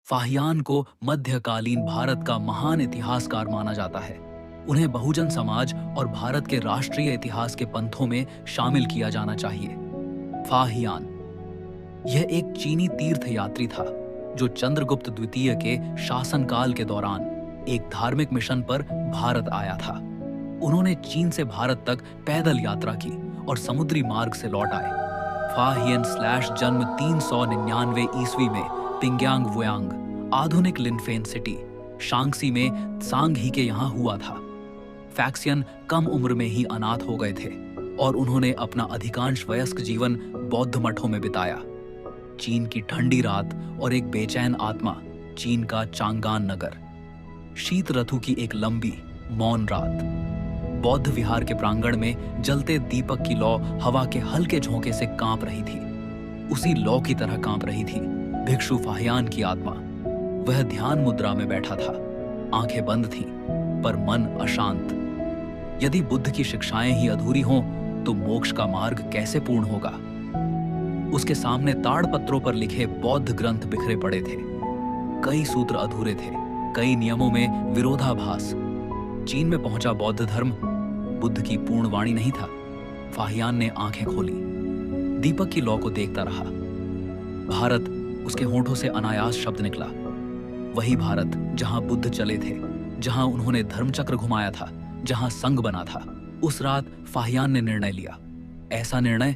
फाहियान को मध्यकालीन भारत का महान इतिहासकार माना जाता है। उन्हें बहुजन समाज और भारत के राष्ट्रीय इतिहास के पंथों में शामिल किया जाना चाहिए। फाहियान यह एक चीनी तीर्थ यात्री था जो चंद्रगुप्त द्वितीय के शासनकाल के दौरान एक धार्मिक मिशन पर भारत आया था। उन्होंने चीन से भारत तक पैदल यात्रा की और समुद्री मार्ग से लौट आए। फाहियन जन्म 399 ईस्वी में पिंग्यांग वुयांग, आधुनिक लिनफेन सिटी, शांगसी में सांग ही के यहाँ हुआ था। फैक्सियन कम उम्र में ही अनाथ हो गए थे और उन्होंने अपना अधिकांश वयस्क जीवन बौद्ध मठों में बिताया। चीन की ठंडी रात और एक बेचैन आत्मा, चीन का चांगान नगर, शीत ऋतु की एक लंबी मौन रात। बौद्ध विहार के प्रांगण में जलते दीपक की लौ हवा के हल्के झोंके से कांप रही थी। उसी लौ की तरह कांप रही थी भिक्षु फाहियान की आत्मा। वह ध्यान मुद्रा में बैठा था, आंखें बंद थीं, पर मन अशांत। यदि बुद्ध की शिक्षाएं ही अधूरी हों तो मोक्ष का मार्ग कैसे पूर्ण होगा? उसके सामने ताड़पत्रों पर लिखे बौद्ध ग्रंथ बिखरे पड़े थे। कई सूत्र अधूरे थे, कई नियमों में विरोधाभास। चीन में पहुंचा बौद्ध धर्म बुद्ध की पूर्ण वाणी नहीं था। फाहियान ने आंखें खोली, दीपक की लौ को देखता रहा। भारत, उसके होठों से अनायास शब्द निकला। वही भारत जहां बुद्ध चले थे, जहां उन्होंने धर्मचक्र घुमाया था, जहां संघ बना था। उस रात फाहियान ने निर्णय लिया, ऐसा निर्णय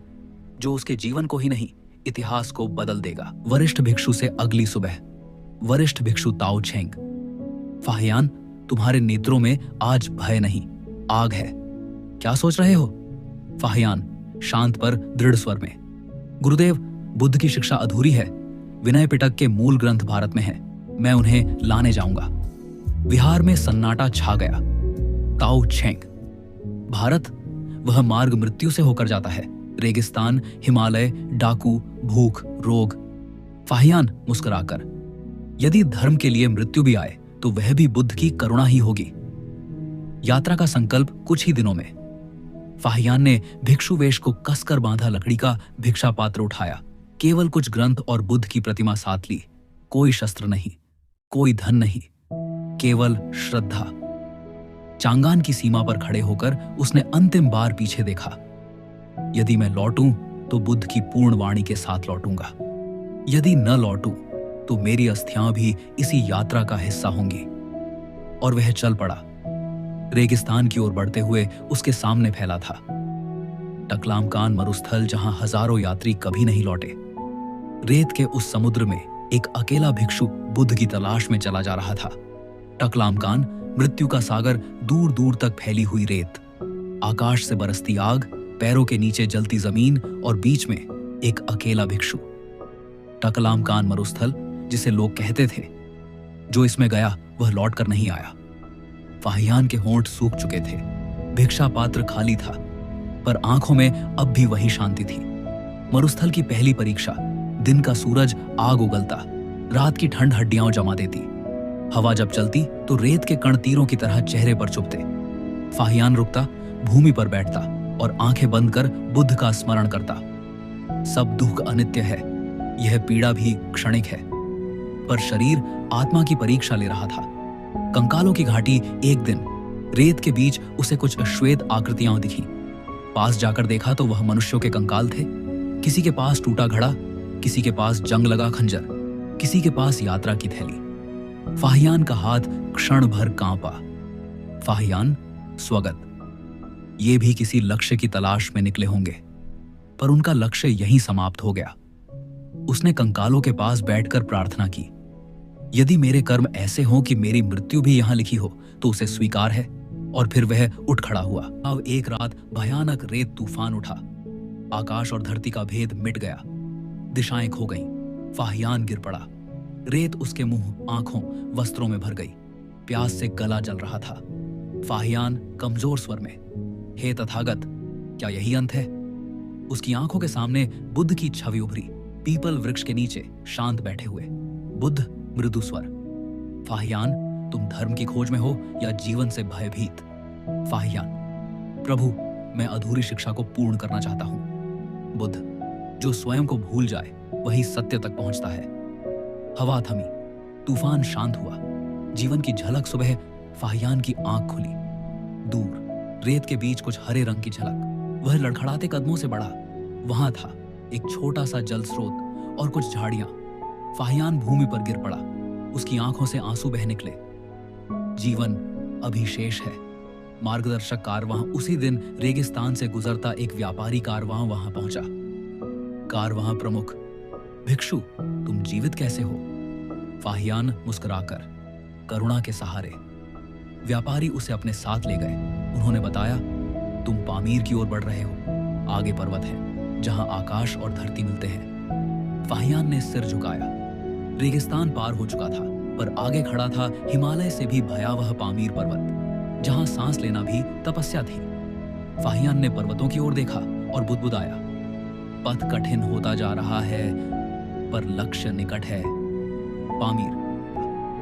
जो उसके जीवन को ही नहीं, इतिहास को बदल देगा। वरिष्ठ भिक्षु से अगली सुबह। वरिष्ठ भिक्षु ताओ छेंग, फाहियान, तुम्हारे नेत्रों में आज भय नहीं, आग है। क्या सोच रहे हो? फाहियान शांत पर दृढ़ स्वर में, गुरुदेव, बुद्ध की शिक्षा अधूरी है। विनय पिटक के मूल ग्रंथ भारत में हैं। मैं उन्हें लाने जाऊंगा। विहार में सन्नाटा छा गया। ताओ छेंग, भारत, वह मार्ग मृत्यु से होकर जाता है। रेगिस्तान, हिमालय, डाकू, भूख, रोग। फाहियान मुस्कुराकर, यदि धर्म के लिए मृत्यु भी आए तो वह भी बुद्ध की करुणा ही होगी। यात्रा का संकल्प कुछ ही दिनों में। फाहियान ने भिक्षु वेश को कसकर बांधा लकड़ी का भिक्षा पात्र उठाया। केवल कुछ ग्रंथ और बुद्ध की प्रतिमा साथ ली। कोई शस्त्र नहीं, कोई धन नहीं, केवल श्रद्धा। चांगान की सीमा पर खड़े होकर उसने अंतिम बार पीछे देखा। यदि मैं लौटूं तो बुद्ध की पूर्ण वाणी के साथ लौटूंगा। यदि न लौटूं तो मेरी अस्थियां भी इसी यात्रा का हिस्सा होंगी। और वह चल पड़ा। रेगिस्तान की ओर बढ़ते हुए उसके सामने फैला था टकलामकान मरुस्थल, जहां हजारों यात्री कभी नहीं लौटे। रेत के उस समुद्र में एक अकेला भिक्षु बुद्ध की तलाश में चला जा रहा था। टकलामकान, मृत्यु का सागर, दूर दूर तक फैली हुई रेत, आकाश से बरसती आग, पैरों के नीचे जलती जमीन और बीच में एक अकेला भिक्षु। टकलामकान मरुस्थल, जिसे लोग कहते थे, जो इसमें गया वह लौट कर नहीं आया। फाहियान के होंठ सूख चुके थे। भिक्षा पात्र खाली था, पर आंखों में अब भी वही शांति थी। मरुस्थल की पहली परीक्षा। दिन का सूरज आग उगलता, रात की ठंड हड्डियां जमा देती। हवा जब चलती तो रेत के कण तीरों की तरह चेहरे पर चुभते। फाहियान रुकता, भूमि पर बैठता और आंखें बंद कर बुद्ध का स्मरण करता। सब दुख अनित्य है, यह पीड़ा भी क्षणिक है। पर शरीर आत्मा की परीक्षा ले रहा था। कंकालों की घाटी। एक दिन रेत के बीच उसे कुछ श्वेत आकृतियां दिखीं। पास जाकर देखा तो वह मनुष्यों के कंकाल थे। किसी के पास टूटा घड़ा, किसी के पास जंग लगा खंजर, किसी के पास यात्रा की थैली। फाहियान का हाथ क्षण भर कांपा। फाहियान, स्वगत। ये भी किसी लक्ष्य की तलाश में निकले होंगे, पर उनका लक्ष्य यहीं समाप्त हो गया। उसने कंकालों के पास बैठकर प्रार्थना की, यदि मेरे कर्म ऐसे हों कि मेरी मृत्यु भी यहां लिखी हो तो उसे स्वीकार है। और फिर वह उठ खड़ा हुआ। अब एक रात भयानक रेत तूफान उठा। आकाश और धरती का भेद मिट गया। दिशाएं खो गईं। फाहियान गिर पड़ा। रेत उसके मुंह, आंखों, वस्त्रों में भर गई। प्यास से गला जल रहा था। फाहियान कमजोर स्वर में, हे तथागत, क्या यही अंत है? उसकी आंखों के सामने बुद्ध की छवि उभरी, पीपल वृक्ष के नीचे शांत बैठे हुए। बुद्ध, मृदु स्वर, फाहियान, तुम धर्म की खोज में हो या जीवन से भयभीत? फाहियान, प्रभु, मैं अधूरी शिक्षा को पूर्ण करना चाहता हूं। बुद्ध, जो स्वयं को भूल जाए वही सत्य तक पहुंचता है। हवा थमी। तूफान शांत हुआ। जीवन की झलक सुबह फाहियान की आंख खुली। दूर रेत के बीच कुछ हरे रंग की झलक। वह लड़खड़ाते कदमों से बढ़ा। वहां था एक छोटा सा जल स्रोत और कुछ झाड़ियां। फाहियान भूमि पर गिर पड़ा। उसकी आंखों से आंसू बह निकले। जीवन अभी शेष है। मार्गदर्शक कारवां उसी दिन रेगिस्तान से गुजरता एक व्यापारी कारवां वहां पहुंचा। कारवां प्रमुख, भिक्षु, तुम जीवित कैसे हो? फाहियान मुस्कुराकर, करुणा के सहारे। व्यापारी उसे अपने साथ ले गए। उन्होंने बताया, तुम पामीर की ओर बढ़ रहे हो। आगे पर्वत है जहां आकाश और धरती मिलते हैं। फाहियान ने सिर झुकाया। रेगिस्तान पार हो चुका था, पर आगे खड़ा था हिमालय से भी भयावह पामीर पर्वत, जहां सांस लेना भी तपस्या थी। फाहियान ने पर्वतों की ओर देखा और बुदबुदाया, पथ कठिन होता जा रहा है, पर लक्ष्य निकट है। पामीर,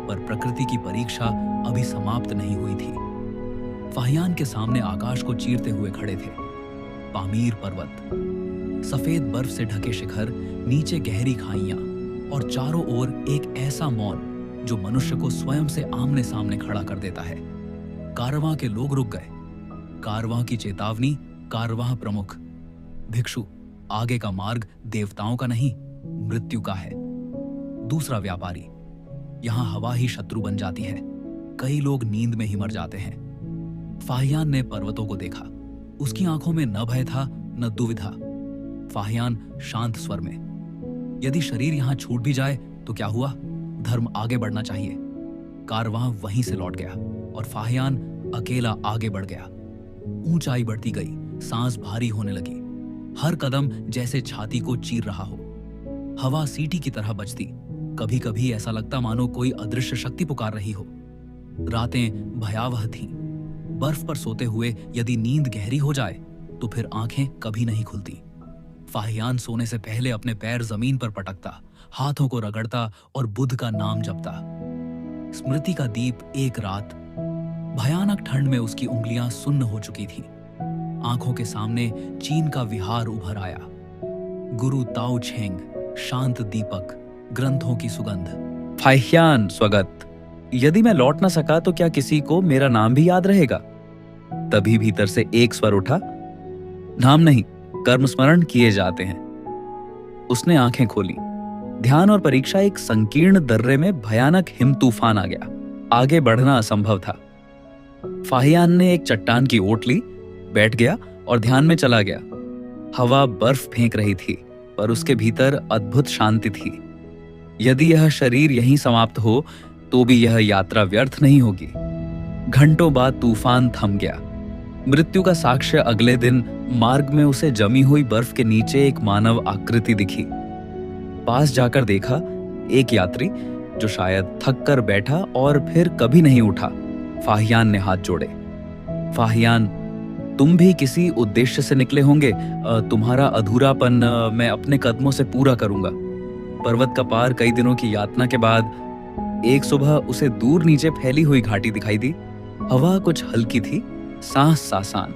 पर प्रकृति की परीक्षा अभी समाप्त नहीं हुई थी। फाहियान के सामने आकाश को चीरते हुए खड़े थे पामीर पर्वत। सफेद बर्फ से ढके शिखर, नीचे गहरी खाइयां और चारों ओर एक ऐसा मौन जो मनुष्य को स्वयं से आमने सामने खड़ा कर देता है। कारवां के लोग रुक गए। कारवां की चेतावनी, कारवां प्रमुख, भिक्षु, आगे का मार्ग देवताओं का नहीं, मृत्यु का है। दूसरा व्यापारी, यहां हवा ही शत्रु बन जाती है, कई लोग नींद में ही मर जाते हैं। फाहियान ने पर्वतों को देखा। उसकी आंखों में न भय था न दुविधा। फाहियान शांत स्वर में, यदि शरीर यहां छूट भी जाए तो क्या हुआ? धर्म आगे बढ़ना चाहिए। कारवां वहीं से लौट गया और फाहियान अकेला आगे बढ़ गया। ऊंचाई बढ़ती गई, सांस भारी होने लगी। हर कदम जैसे छाती को चीर रहा हो। हवा सीटी की तरह बजती। कभी कभी ऐसा लगता मानो कोई अदृश्य शक्ति पुकार रही हो। रातें भयावह थीं। बर्फ पर सोते हुए यदि नींद गहरी हो जाए तो फिर आंखें कभी नहीं खुलती। फाहियान सोने से पहले अपने पैर जमीन पर पटकता, हाथों को रगड़ता और बुद्ध का नाम जपता। स्मृति का दीप एक रात, भयानक ठंड में उसकी उंगलियां सुन्न हो चुकी थीं। आंखों के सामने चीन का विहार उभर आया। गुरु ताओ छेंग, शांत दीपक, ग्रंथों की सुगंध। फाहियान स्वगत, यदि मैं लौट ना सका तो क्या किसी को मेरा नाम भी याद रहेगा? तभी भीतर से एक स्वर उठा, नाम नहीं, कर्म स्मरण किए जाते हैं। उसने आंखें खोली। ध्यान और परीक्षा एक संकीर्ण दर्रे में भयानक हिम तूफान आ गया। आगे बढ़ना असंभव था। फाहियान ने एक चट्टान की ओट ली, बैठ गया और ध्यान में चला गया। हवा बर्फ फेंक रही थी, पर उसके भीतर अद्भुत शांति थी। यदि यह शरीर यहीं समाप्त हो तो भी यह यात्रा व्यर्थ नहीं होगी। घंटों बाद तूफान थम गया। मृत्यु का साक्ष्य अगले दिन मार्ग में उसे जमी हुई बर्फ के नीचे एक मानव आकृति दिखी। पास जाकर देखा, एक यात्री जो शायद थक कर बैठा और फिर कभी नहीं उठा। फाहियान ने हाथ जोड़े। फाहियान, तुम भी किसी उद्देश्य से निकले होंगे। तुम्हारा अधूरापन मैं अपने कदमों से पूरा करूंगा। पर्वत का पार कई दिनों की यातना के बाद एक सुबह उसे दूर नीचे फैली हुई घाटी दिखाई दी। हवा कुछ हल्की थी, सांस सासान।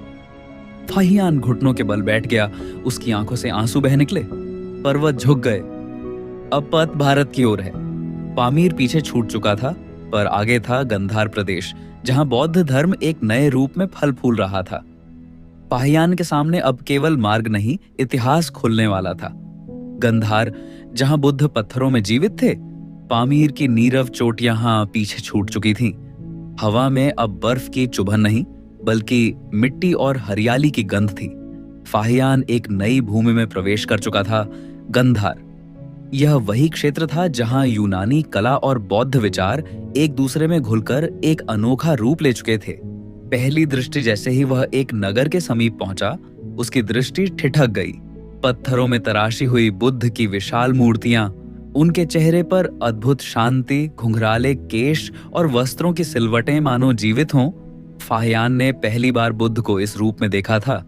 फाहियान घुटनों के बल बैठ गया। उसकी आंखों से आंसू बह निकले। पर्वत झुक गए। अब पथ भारत की ओर है। पामीर पीछे छूट चुका था, पर आगे था गंधार प्रदेश, जहां बौद्ध धर्म एक नए रूप में फल फूल रहा था। फाहियान के सामने अब केवल मार्ग नहीं, इतिहास खुलने वाला था। गंधार, जहां बुद्ध पत्थरों में जीवित थे, पामीर की नीरव चोटियां पीछे छूट चुकी थीं। हवा में अब बर्फ की चुभन नहीं, बल्कि मिट्टी और हरियाली की गंध थी। फाहियान एक नई भूमि में प्रवेश कर चुका था, गंधार। यह वही क्षेत्र था जहां यूनानी कला और बौद्ध विचार एक दूसरे में घुलकर एक अनोखा रूप ले चुके थे। पहली दृष्टि जैसे ही वह एक नगर के समीप पहुंचा, उसकी दृष्टि ठिठक गई। पत्थरों में तराशी हुई बुद्ध की विशाल मूर्तियां, उनके चेहरे पर अद्भुत शांति, घुंघराले केश और वस्त्रों की सिलवटें मानो जीवित हों। फाहियान ने पहली बार बुद्ध को इस रूप में देखा था।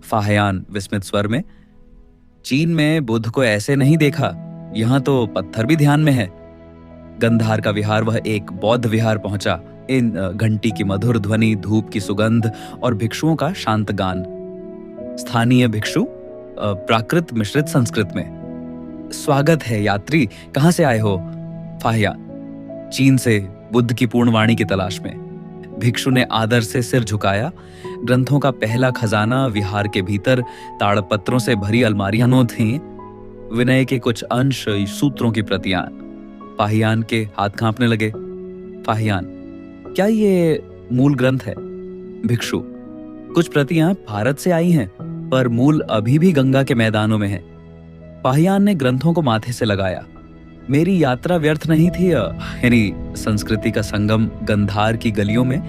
फाहियान विस्मित स्वर में, चीन में बुद्ध को ऐसे नहीं देखा, यहां तो पत्थर भी ध्यान में है। गंधार का विहार, वह एक बौद्ध विहार पहुंचा। इन घंटी की मधुर ध्वनि, धूप की सुगंध और भिक्षुओं का शांत गान। स्थानीय भिक्षु, प्राकृत मिश्रित संस्कृत में, स्वागत है यात्री, कहां से आए हो? फाहियान, चीन से बुद्ध की पूर्ण वाणी की तलाश में। भिक्षु ने आदर से सिर झुकाया। ग्रंथों का पहला खजाना विहार के भीतर ताड़पत्रों से भरी अलमारियां थीं। विनय के कुछ अंश, सूत्रों की प्रतियां। फाहियान के हाथ कांपने लगे। फाहियान, क्या ये मूल ग्रंथ है? भिक्षु, कुछ प्रतियां भारत से आई हैं, पर मूल अभी भी गंगा के मैदानों में है। फाहियान ने ग्रंथों को माथे से लगाया। मेरी यात्रा व्यर्थ नहीं थी। यानी संस्कृति का संगम गंधार की गलियों में,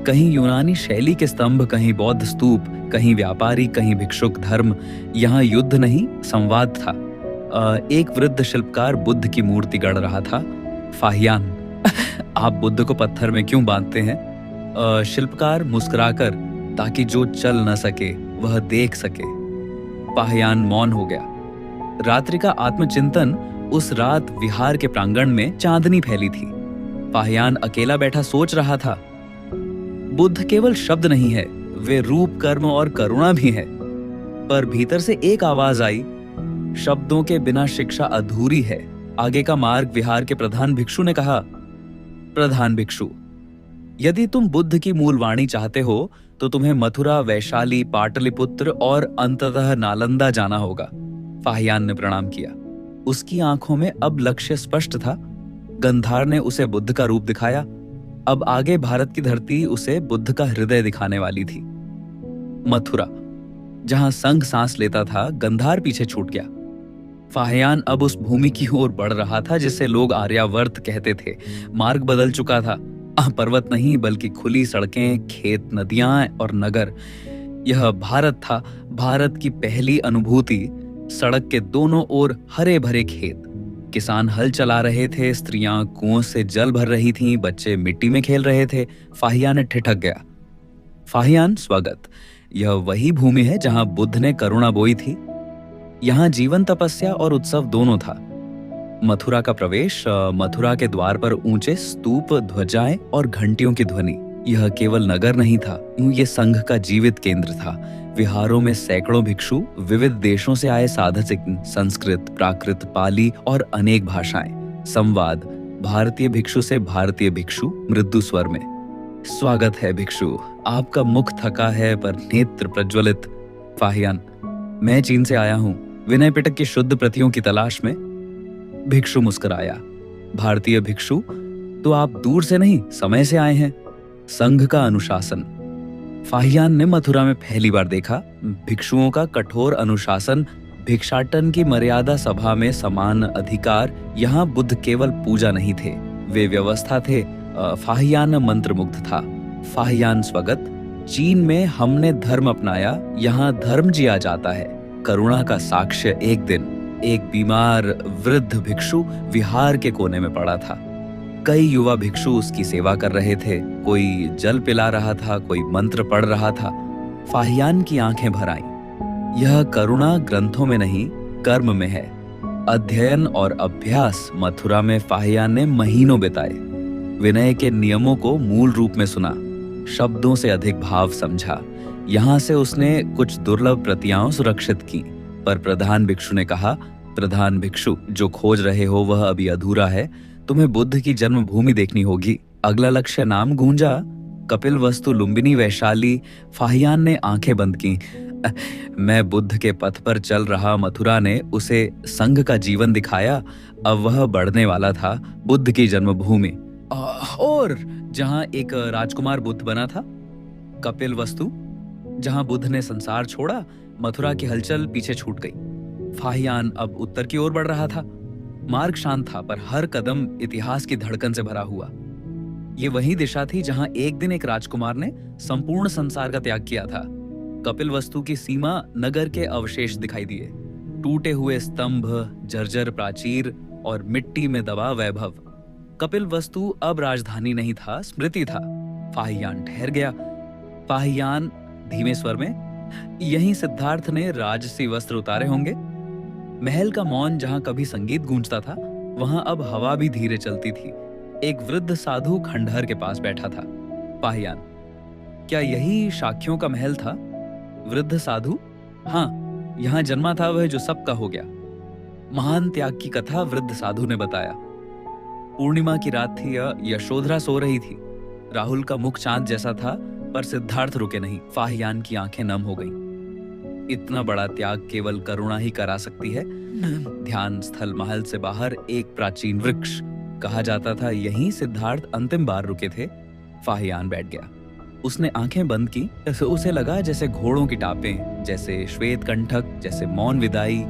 कहीं यूनानी शैली के स्तंभ, कहीं बौद्ध स्तूप, कहीं व्यापारी, कहीं भिक्षुक धर्म। यहाँ युद्ध नहीं, संवाद था। एक वृद्ध शिल्पकार बुद्ध की मूर्ति गढ़ रहा था। फाहियान, आप बुद्ध को पत्थर में क्यों बांधते हैं? शिल्पकार मुस्कुराकर, ताकि जो चल न सके वह देख सके। फाहियान मौन हो गया। रात्रि का आत्मचिंतन। उस रात विहार के प्रांगण में चांदनी फैली थी। फाहियान अकेला बैठा सोच रहा था। बुद्ध केवल शब्द नहीं है, वे रूप, कर्म और करुणा भी है। पर भीतर से एक आवाज आई, शब्दों के बिना शिक्षा अधूरी है। आगे का मार्ग विहार के प्रधान भिक्षु ने कहा। प्रधान भिक्षु, यदि तुम बुद्ध की मूल वाणी चाहते हो तो तुम्हें मथुरा, वैशाली, पाटलिपुत्र और अंततः नालंदा जाना होगा। फाहियान ने प्रणाम किया। उसकी आंखों में अब लक्ष्य स्पष्ट था। गंधार ने उसे बुद्ध का रूप दिखाया। अब आगे भारत की धरती उसे बुद्ध का हृदय दिखाने वाली थी। मथुरा, जहां संघ सांस लेता था, गंधार पीछे छूट गया। फाहियान अब उस भूमि की ओर बढ़ रहा था जिसे लोग आर्यावर्त कहते थे। मार्ग बदल चुका था। पर्वत नहीं, बल्कि खुली सड़कें, खेत, नदियां और नगर। यह भारत था। भारत की पहली अनुभूति। सड़क के दोनों ओर हरे भरे खेत। किसान हल चला रहे थे, स्त्रियां कुओं से जल भर रही थीं, बच्चे मिट्टी में खेल रहे थे। फाहियान ठिठक गया। फाहियान, स्वागत। यह वही भूमि है जहां बुद्ध ने करुणा बोई थी। यहां जीवन, तपस्या और उत्सव दोनों था। मथुरा का प्रवेश। मथुरा के द्वार पर ऊंचे स्तूप, ध्वजाएं और घंटियों की ध्वनि। यह केवल नगर नहीं था, ये संघ का जीवित केंद्र था। विहारों में सैकड़ों भिक्षु, विविध देशों से आए साधक, संस्कृत, प्राकृत, पाली और अनेक भाषाएं। संवाद। भारतीय भिक्षु से भारतीय भिक्षु मृदु स्वर में। स्वागत है भिक्षु, आपका मुख थका है पर नेत्र प्रज्वलित। फाहियान, मैं चीन से आया हूँ, विनय पिटक की शुद्ध प्रतियों की तलाश में। भिक्षु मुस्कुराया। भारतीय भिक्षु, तो आप दूर से नहीं, समय से आए हैं। संघ का अनुशासन। फाहियान ने मथुरा में पहली बार देखा। भिक्षुओं का कठोर अनुशासन, भिक्षाटन की मर्यादा, सभा में समान अधिकार। यहाँ बुद्ध केवल पूजा नहीं थे, वे व्यवस्था थे। फाहियान मंत्रमुग्ध था। फाहियान, स्वागत। चीन में हमने धर्म अपनाया, यहाँ धर्म जिया जाता है। करुणा का साक्ष्य। एक दिन एक बीमार वृद्ध भिक्षु विहार के कोने में पड़ा था। कई युवा भिक्षु उसकी सेवा कर रहे थे। कोई जल पिला रहा था, कोई मंत्र पढ़ रहा था। फाहियान की आंखें भर आईं। यह करुणा ग्रंथों में नहीं, कर्म में है। अध्ययन और अभ्यास। मथुरा में फाहियान ने महीनों बिताए। विनय के नियमों को मूल रूप में सुना, शब्दों से अधिक भाव समझा। यहां से उसने कुछ दुर्लभ प्रतियां सुरक्षित की। पर प्रधान भिक्षु ने कहा, प्रधान भिक्षु, जो खोज रहे हो वह अभी अधूरा है। तुम्हें बुद्ध की जन्मभूमि देखनी होगी। अगला लक्ष्य नाम गूंजा। कपिलवस्तु, लुम्बिनी, वैशाली। फाहियान ने आंखें बंद की। मैं बुद्ध के पथ पर चल रहा। मथुरा ने उसे संघ का जीवन दिखाया। अब वह बढ़ने वाला था, बुद्ध की जन्मभूमि। और जहां एक राजकुमार बुद्ध बना था। कपिलवस्तु, जहां बुद्ध ने संसार छोड़ा। मथुरा की हलचल पीछे छूट गई। फाहियान अब उत्तर की ओर बढ़ रहा था। मार्ग शांत था, पर हर कदम इतिहास की धड़कन से भरा हुआ। ये वही दिशा थी जहां एक दिन एक राजकुमार ने संपूर्ण संसार का त्याग किया था। कपिलवस्तु की सीमा नगर के अवशेष दिखाई दिए। टूटे हुए स्तंभ, जर्जर प्राचीर और मिट्टी में दबा वैभव। कपिलवस्तु अब राजधानी नहीं था, स्मृति था। फाहियान ठहर गया। फाहियान, धीमे स्वर में, यहीं सिद्धार्थ ने राजसी वस्त्र उतारे होंगे। महल का मौन, जहां कभी संगीत गूंजता था, वहां अब हवा भी धीरे चलती थी। एक वृद्ध साधु खंडहर के पास बैठा था। फाहियान, क्या यही शाक्यों का महल था? वृद्ध साधु, हाँ, यहां जन्मा था वह जो सबका हो गया। महान त्याग की कथा वृद्ध साधु ने बताया। पूर्णिमा की रात थी। यशोधरा सो रही थी। राहुल का मुख चांद जैसा था, पर सिद्धार्थ रुके नहीं। फाहियान की आंखें नम हो गईं। इतना बड़ा त्याग केवल करुणा ही करा सकती है। ध्यान स्थल महल से बाहर एक प्राचीन वृक्ष, कहा जाता था यहीं सिद्धार्थ अंतिम बार रुके थे। फाहियान बैठ गया। उसने आंखें बंद की। उसे लगा जैसे घोड़ों की टापें, जैसे श्वेत कंठक, जैसे मौन विदाई,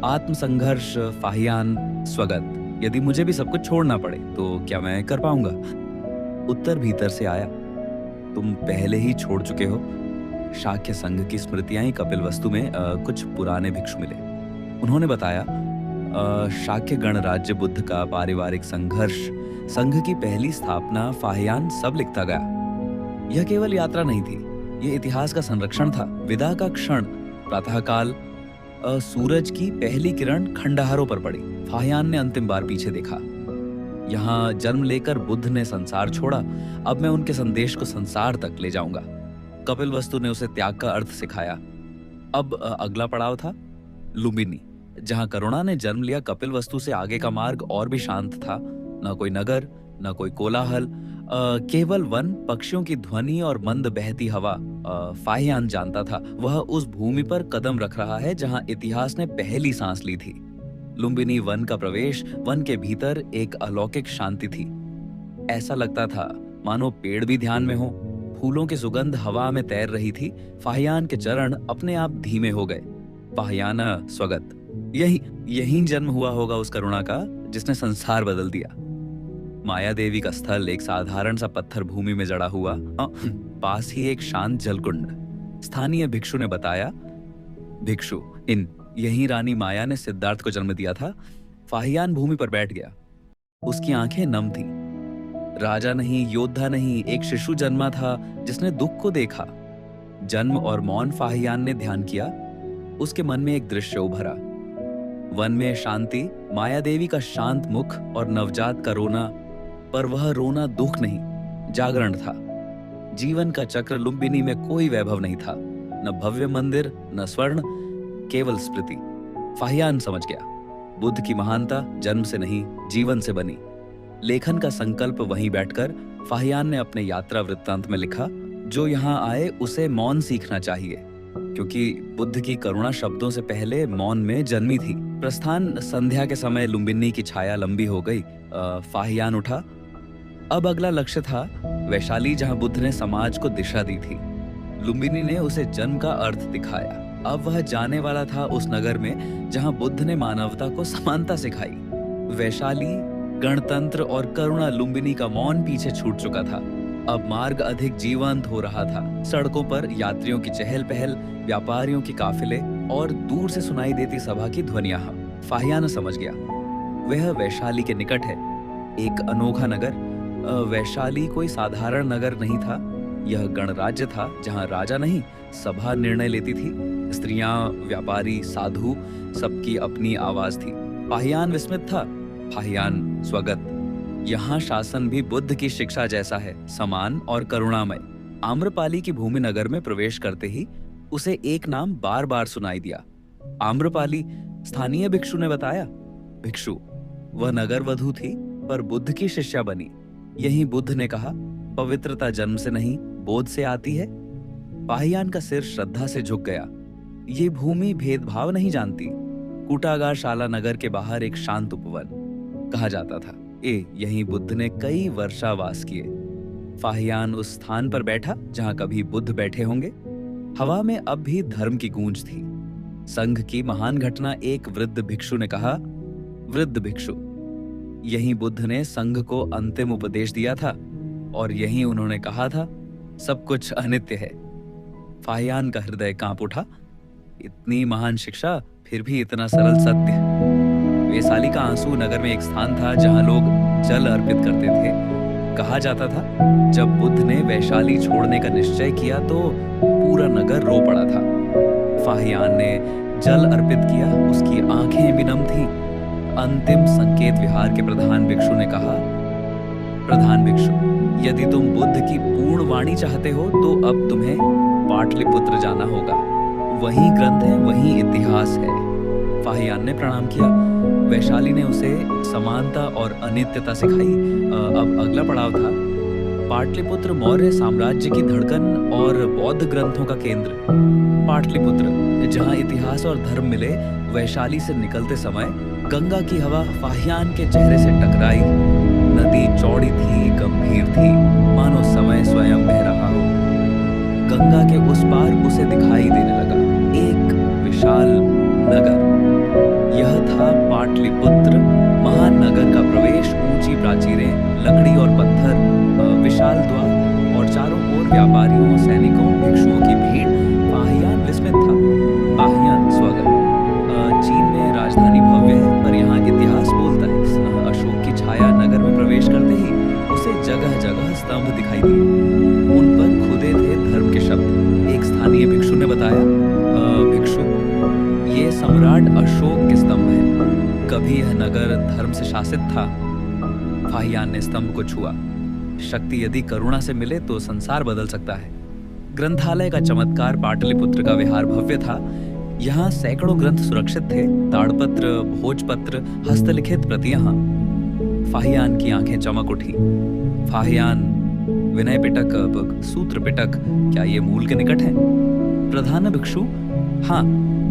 आत्मसंघर्ष। फाहियान, स्वगत। यदि मुझे भी सब कुछ छोड़ना पड़े तो क्या मैं कर पाऊंगा? उत्तर भीतर से आया, तुम पहले ही छोड़ चुके हो। शाक्य संघ की स्मृतियां कपिलवस्तु में कुछ पुराने भिक्षु मिले। उन्होंने बताया, शाक्य गणराज्य बुद्ध का पारिवारिक संघर्ष, संघ की पहली स्थापना, फाहियान सब लिखता गया। यह केवल यात्रा नहीं थी, यह इतिहास का संरक्षण था। विदा का क्षण, प्रातःकाल, सूरज की पहली किरण खंडहरों पर पड़ी। फाहियान ने अंतिम बार पीछे देखा। यहाँ जन्म लेकर बुद्ध ने संसार छोड़ा, अब मैं उनके संदेश को संसार तक ले जाऊंगा। कपिलवस्तु ने उसे त्याग का अर्थ सिखाया। अब अगला पड़ाव था लुम्बिनी, जहां करुणा ने जन्म लिया। कपिलवस्तु से आगे का मार्ग और भी शांत था। न कोई नगर, न कोई कोलाहल, केवल वन, पक्षियों की ध्वनि और मंद बहती हवा। फाहियान जानता था वह उस भूमि पर कदम रख रहा है जहां इतिहास ने पहली सांस ली थी। लुम्बिनी वन का प्रवेश, वन के भीतर एक अलौकिक शांति थी। ऐसा लगता था मानो पेड़ भी ध्यान में हो। फूलों की सुगंध हवा में तैर रही थी। फाहियान के चरण अपने आप धीमे हो गए। फाहियान, स्वगत। यही जन्म हुआ होगा उस करुणा का जिसने संसार बदल दिया। माया देवी का स्थल एक साधारण सा पत्थर भूमि में जड़ा हुआ, पास ही एक शांत जलकुंड। स्थानीय भिक्षु ने बताया, भिक्षु यही रानी माया ने सिद्धार्थ को जन्म दिया था। फाहियान भूमि पर बैठ गया। उसकी आंखें नम थीं। राजा नहीं, योद्धा नहीं, एक शिशु जन्मा था जिसने दुख को देखा। जन्म और मौन। फाहियान ने ध्यान किया। उसके मन में एक दृश्य उभरा। वन में शांति, माया देवी का शांत मुख और नवजात का रोना। पर वह रोना दुख नहीं, जागरण था। जीवन का चक्र। लुम्बिनी में कोई वैभव नहीं था, न भव्य मंदिर, न स्वर्ण, केवल स्मृति। फाहियान समझ गया, बुद्ध की महानता जन्म से नहीं, जीवन से बनी। लेखन का संकल्प वहीं बैठकर फाहियान ने अपने यात्रा वृत्तांत में लिखा। जो यहाँ आए उसे मौन सीखना चाहिए, क्योंकि बुद्ध की करुणा शब्दों से पहले मौन में जन्मी थी। प्रस्थान संध्या के समय लुम्बिनी की छाया लंबी हो गई। फाहियान उठा। अब अगला लक्ष्य था वैशाली, जहां बुद्ध ने समाज को दिशा दी थी। लुम्बिनी ने उसे जन्म का अर्थ दिखाया। अब वह जाने वाला था उस नगर में जहां बुद्ध ने मानवता को समानता सिखाई। वैशाली, गणतंत्र और करुणा। लुम्बिनी का मौन पीछे छूट चुका था। अब मार्ग अधिक जीवंत हो रहा था। सड़कों पर यात्रियों की चहल पहल, व्यापारियों की काफिले और दूर से सुनाई देती सभा की ध्वनियां। फाहियान समझ गया, वह वैशाली के निकट है, एक अनोखा नगर। वैशाली कोई साधारण नगर नहीं था, यह गणराज्य था जहां राजा नहीं, सभा निर्णय लेती थी। स्त्रियां, व्यापारी, साधु, सबकी अपनी आवाज थी। फाहियान विस्मित था। फाहियान, स्वगत। यहाँ शासन भी बुद्ध की शिक्षा जैसा है, समान और करुणामय। आम्रपाली की भूमि नगर में प्रवेश करते ही उसे एक नाम बार बार सुनाई दिया, आम्रपाली। स्थानीय भिक्षु ने बताया, भिक्षु, वह नगर वधू थी पर बुद्ध की शिष्या बनी। यही बुद्ध ने कहा, पवित्रता जन्म से नहीं, बोध से आती है। फाहियान का सिर श्रद्धा से झुक गया। ये भूमि भेदभाव नहीं जानती। कूटागार शाला नगर के बाहर एक शांत उपवन, कहा जाता था यहीं बुद्ध ने कई वर्षावास किए। फाहियान उस स्थान पर बैठा जहां कभी बुद्ध बैठे होंगे। हवा में अब भी धर्म की गूंज थी। संघ की महान घटना। एक वृद्ध भिक्षु ने कहा, वृद्ध भिक्षु, यहीं बुद्ध ने संघ को अंतिम उपदेश दिया था और यहीं उन्होंने कहा था, सब कुछ अनित्य है। फाहियान का हृदय कांप उठा। इतनी महान शिक्षा, फिर भी इतना सरल सत्य। वैशाली का आंसू नगर में एक स्थान था जहां लोग जल अर्पित करते थे। कहा जाता था जब बुद्ध ने वैशाली छोड़ने का निश्चय किया तो पूरा नगर रो पड़ा था। फाहियान ने जल अर्पित किया, उसकी आंखें भी नम थीं। अंतिम संकेत विहार के प्रधान भिक्षु ने कहा, प्रधान भिक्षु, यदि तुम बुद्ध की पूर्ण वाणी चाहते हो तो अब तुम्हें पाटलिपुत्र जाना होगा। वही ग्रंथ है, वही इतिहास है। फाहियान ने प्रणाम किया। वैशाली ने उसे समानता और अनित्यता सिखाई। अब अगला पड़ाव था पाटलिपुत्र, मौर्य साम्राज्य की धड़कन और बौद्ध ग्रंथों का केंद्र। पाटलिपुत्र, जहां इतिहास और धर्म मिले। वैशाली से निकलते समय गंगा की हवा फाहियान के चेहरे से टकराई। नदी चौड़ी थी, गंभीर थी, मानो समय स्वयं बह रहा हो। गंगा के उस पार उसे दिखाई देने लगा एक विशाल नगर। यह था पाटलिपुत्र, महानगर का प्रवेश। ऊंची प्राचीरें, लकड़ी और पत्थर, विशाल द्वार और चारों ओर व्यापारियों, सैनिकों, भिक्षुओं की भीड़। फाहियान विस्मित था। फाहियान, स्वागत। चीन में राजधानी भव्य है, पर यहाँ इतिहास बोलता है। अशोक की छाया नगर में प्रवेश करते ही उसे जगह जगह स्तंभ दिखाई दिए। उन पर खुदे थे धर्म के शब्द। एक स्थानीय भिक्षु ने बताया, भिक्षु, ये सम्राट अशोक के स्तंभ हैं। कभी यह नगर धर्म से शासित था। फाहियान ने स्तंभ को छुआ। शक्ति यदि करुणा से मिले तो संसार बदल सकता है। ग्रंथालय का चमत्कार। पाटलिपुत्र का विहार भव्य था। यहाँ सैकड़ों ग्रंथ सुरक्षित थे। ताड़पत्र, भोजपत्र, हस्तलिखित प्रतियां। फाहियान की आंखें चमक उठी। फाहियान, विनय पिटक, सूत्र पिटक, क्या ये मूल के निकट है? प्रधान भिक्षु, हाँ,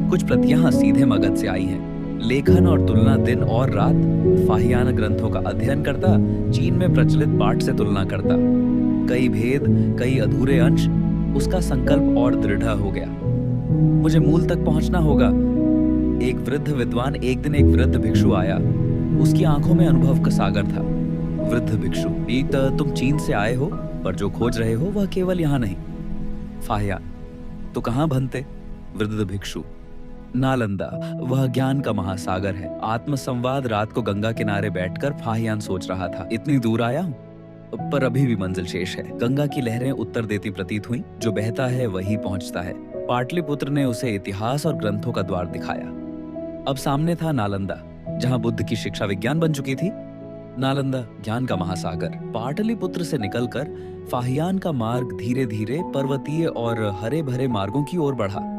कुछ प्रतियां सीधे मगध से आई हैं। लेखन और तुलना, दिन और रात। फाहियान ग्रंथों का अध्ययन करता, चीन में प्रचलित पाठ से तुलना करता। कई भेद, कई अधूरे अंश। उसका संकल्प और दृढ़ हो गया। मुझे मूल तक पहुंचना होगा। एक वृद्ध विद्वान, एक दिन एक वृद्ध भिक्षु आया। उसकी आंखों में अनुभव का सागर था। वृद्ध भिक्षु, तुम चीन से आए हो, पर जो खोज रहे हो वह केवल यहाँ नहीं। फाहियान, तो कहाँ भनते? वृद्ध भिक्षु, नालंदा, वह ज्ञान का महासागर है। आत्मसंवाद। रात को गंगा किनारे बैठकर फाहियान सोच रहा था, इतनी दूर आया हूं, पर अभी भी मंजिल शेष है। गंगा की लहरें उत्तर देती प्रतीत हुई। जो बहता है वही पहुंचता है। पाटलिपुत्र ने उसे इतिहास और ग्रंथों का द्वार दिखाया। अब सामने था नालंदा, जहां बुद्ध की शिक्षा विज्ञान बन चुकी थी। नालंदा, ज्ञान का महासागर। पाटलिपुत्र से निकलकर फाहियान का मार्ग धीरे धीरे पर्वतीय और हरे भरे मार्गों की ओर बढ़ा।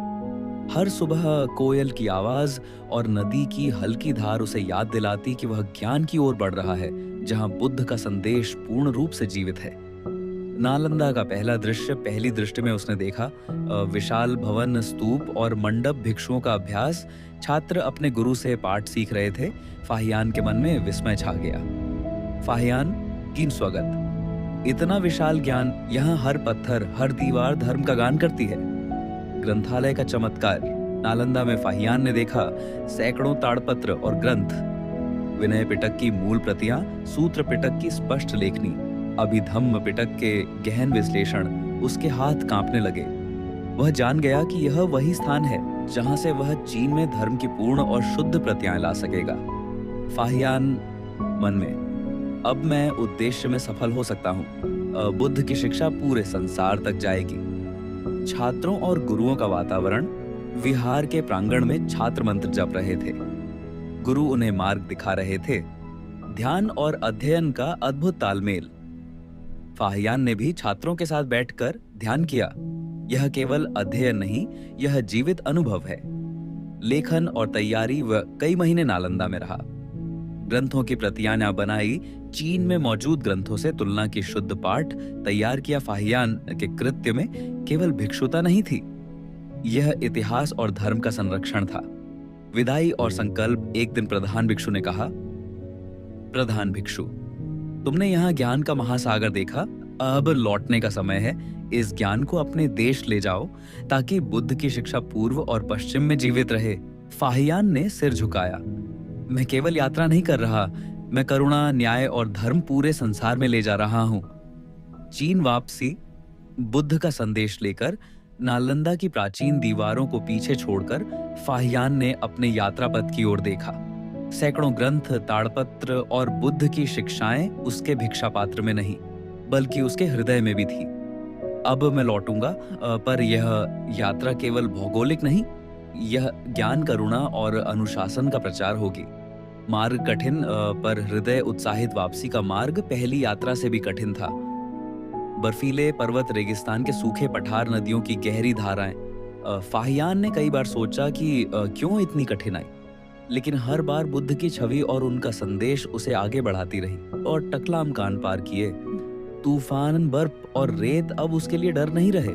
हर सुबह कोयल की आवाज और नदी की हल्की धार उसे याद दिलाती कि वह ज्ञान की ओर बढ़ रहा है, जहां बुद्ध का संदेश पूर्ण रूप से जीवित है। नालंदा का पहला दृश्य पहली दृष्टि में उसने देखा। विशाल भवन, स्तूप और मंडप, भिक्षुओं का अभ्यास। छात्र अपने गुरु से पाठ सीख रहे थे। फाहियान के मन में विस्मय छा गया। फाहियान, कीन स्वागत। इतना विशाल ज्ञान, यहाँ हर पत्थर, हर दीवार धर्म का गान करती है। ग्रंथालय का चमत्कार। नालंदा में फाहियान ने देखा सैकड़ों ताड़पत्र और ग्रंथ। विनय पिटक की मूल प्रतियां, सूत्र पिटक की स्पष्ट लेखनी, अभिधम्म पिटक के गहन विश्लेषण। उसके हाथ कांपने लगे। वह जान गया कि यह वही स्थान है जहां से वह चीन में धर्म की पूर्ण और शुद्ध प्रतियां ला सकेगा। फाहियान मन में, अब मैं उद्देश्य में सफल हो सकता हूँ। बुद्ध की शिक्षा पूरे संसार तक जाएगी। छात्रों और गुरुओं का वातावरण। विहार के प्रांगण में छात्र मंत्र जप रहे थे। गुरु उन्हें मार्ग दिखा रहे थे। ध्यान और अध्ययन का अद्भुत तालमेल। फाहियान ने भी छात्रों के साथ बैठकर ध्यान किया। यह केवल अध्ययन नहीं, यह जीवित अनुभव है। लेखन और तैयारी। वह कई महीने नालंदा में रहा। ग्रंथों की प्रतियां बनाई। चीन में मौजूद ग्रंथों से तुलना की शुद्ध पाठ तैयार किया। फाहियान के कृत्य में केवल भिक्षुता नहीं थी, यह इतिहास और धर्म का संरक्षण था। विदाई और संकल्प। एक दिन प्रधान भिक्षु ने कहा, प्रधान भिक्षु, तुमने यहाँ ज्ञान का महासागर देखा, अब लौटने का समय है। इस ज्ञान को अपने देश ले जाओ ताकि बुद्ध की शिक्षा पूर्व और पश्चिम में जीवित रहे। फाहियान ने सिर झुकाया। मैं केवल यात्रा नहीं कर रहा, मैं करुणा, न्याय और धर्म पूरे संसार में ले जा रहा हूं। चीन वापसी। बुद्ध का संदेश लेकर नालंदा की प्राचीन दीवारों को पीछे छोड़कर फाहियान ने अपने यात्रा पथ की ओर देखा। सैकड़ों ग्रंथ, ताड़पत्र और बुद्ध की शिक्षाएं उसके भिक्षा पात्र में नहीं, बल्कि उसके हृदय में भी थी। अब मैं लौटूंगा, पर यह यात्रा केवल भौगोलिक नहीं, यह ज्ञान, करुणा और अनुशासन का प्रचार होगी। मार्ग कठिन, पर हृदय उत्साहित। वापसी का मार्ग पहली यात्रा से भी कठिन था। बर्फीले पर्वत, रेगिस्तान के सूखे पठार, नदियों की गहरी धाराएं। फाहियान ने कई बार सोचा कि क्यों इतनी कठिनाई। लेकिन हर बार बुद्ध की छवि और उनका संदेश उसे आगे बढ़ाती रही और टकलाम कान पार किए। तूफान, बर्फ और रेत अब उसके लिए डर नहीं रहे।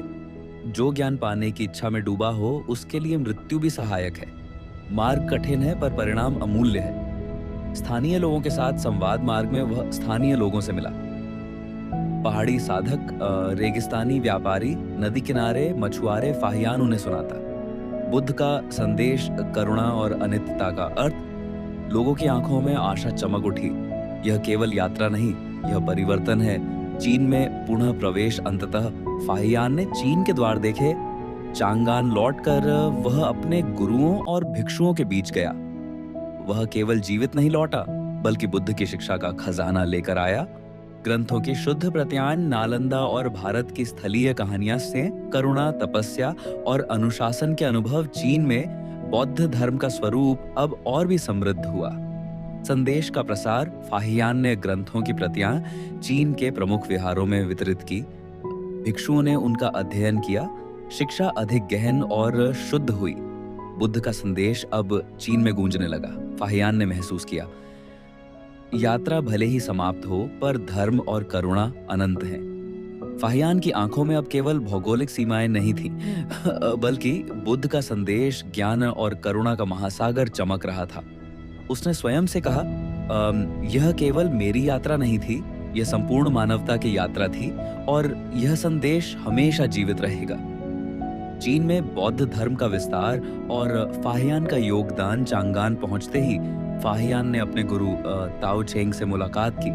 जो ज्ञान पाने की इच्छा में डूबा हो उसके लिए मृत्यु भी सहायक है। मार्ग कठिन है पर परिणाम अमूल्य है। स्थानीय लोगों के साथ संवाद मार्ग में वह स्थानीय लोगों से मिला। पहाड़ी साधक, रेगिस्तानी व्यापारी, नदी किनारे मछुआरे, फाहियान उन्हें सुनाता। बुद्ध का संदेश, करुणा और अनित्यता का अर्थ। लोगों की आंखों में आशा चमक उठी। यह केवल यात्रा नहीं, यह परिवर्तन है। चीन में पुनः प्रवेश। अंततः फाहियान ने चीन के द्वार देखे। चांगान लौटकर वह अपने गुरुओं और भिक्षुओं के बीच गया। वह केवल जीवित नहीं लौटा बल्कि बुद्ध की शिक्षा का खजाना लेकर आया। ग्रंथों की शुद्ध प्रतियां, नालंदा और भारत की स्थलीय कहानियां से करुणा, तपस्या और अनुशासन के अनुभव चीन में बौद्ध धर्म का स्वरूप अब और भी समृद्ध हुआ। संदेश का प्रसार। फाहियान ने ग्रंथों की प्रतियां चीन के प्रमुख विहारों में वितरित की। भिक्षुओं ने उनका अध्ययन किया। शिक्षा अधिक गहन और शुद्ध हुई। बुद्ध का संदेश अब चीन में गूंजने लगा। फाहियान ने महसूस किया, यात्रा भले ही समाप्त हो पर धर्म और करुणा अनंत हैं। फाहियान की आंखों में अब केवल भौगोलिक सीमाएं नहीं थीं, बल्कि बुद्ध का संदेश, ज्ञान और करुणा का महासागर चमक रहा था। उसने स्वयं से कहा, यह केवल मेरी यात्रा नहीं थी, यह संपूर्ण मानवता की यात्रा थी और यह संदेश हमेशा जीवित रहेगा। चीन में बौद्ध धर्म का विस्तार और फाहियान का योगदान चांगान पहुंचते ही फाहियान ने अपने गुरु ताओ चेंग से मुलाकात की।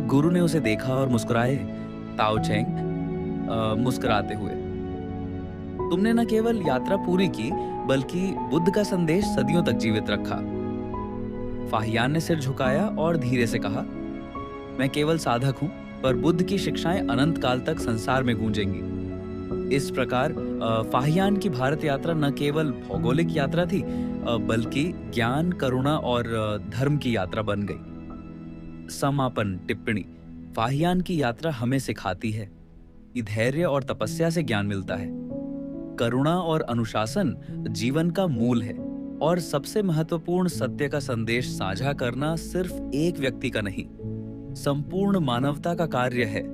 गुरु ने उसे देखा और मुस्कुराए। ताओ चेंग मुस्कुराते हुए, तुमने न केवल यात्रा पूरी की बल्कि बुद्ध का संदेश सदियों तक जीवित रखा। फाहियान ने सिर झुकाया और धीरे से कहा, मैं केवल साधक हूं पर बुद्ध की शिक्षाएं अनंत काल तक संसार में गूंजेंगी। इस प्रकार फाहियान की भारत यात्रा न केवल भौगोलिक यात्रा थी बल्कि ज्ञान, करुणा और धर्म की यात्रा बन गई। समापन टिप्पणी। फाहियान की यात्रा हमें सिखाती है कि धैर्य और तपस्या से ज्ञान मिलता है। करुणा और अनुशासन जीवन का मूल है और सबसे महत्वपूर्ण सत्य का संदेश साझा करना सिर्फ एक व्यक्ति का नहीं, संपूर्ण मानवता का कार्य है।